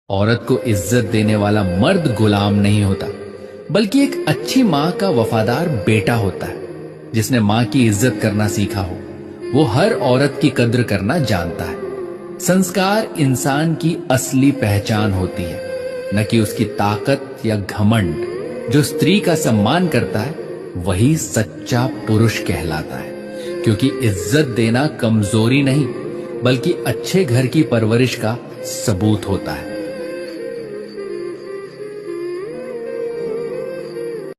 औरत को इज्जत देने वाला मर्द गुलाम नहीं होता, बल्कि एक अच्छी माँ का वफादार बेटा होता है जिसने माँ की इज्जत करना सीखा हो। वो हर औरत की कद्र करना जानता है। संस्कार इंसान की असली पहचान होती है, न कि उसकी ताकत या घमंड। जो स्त्री का सम्मान करता है वही सच्चा पुरुष कहलाता है, क्योंकि इज्जत देना कमजोरी नहीं बल्कि अच्छे घर की परवरिश का सबूत होता है।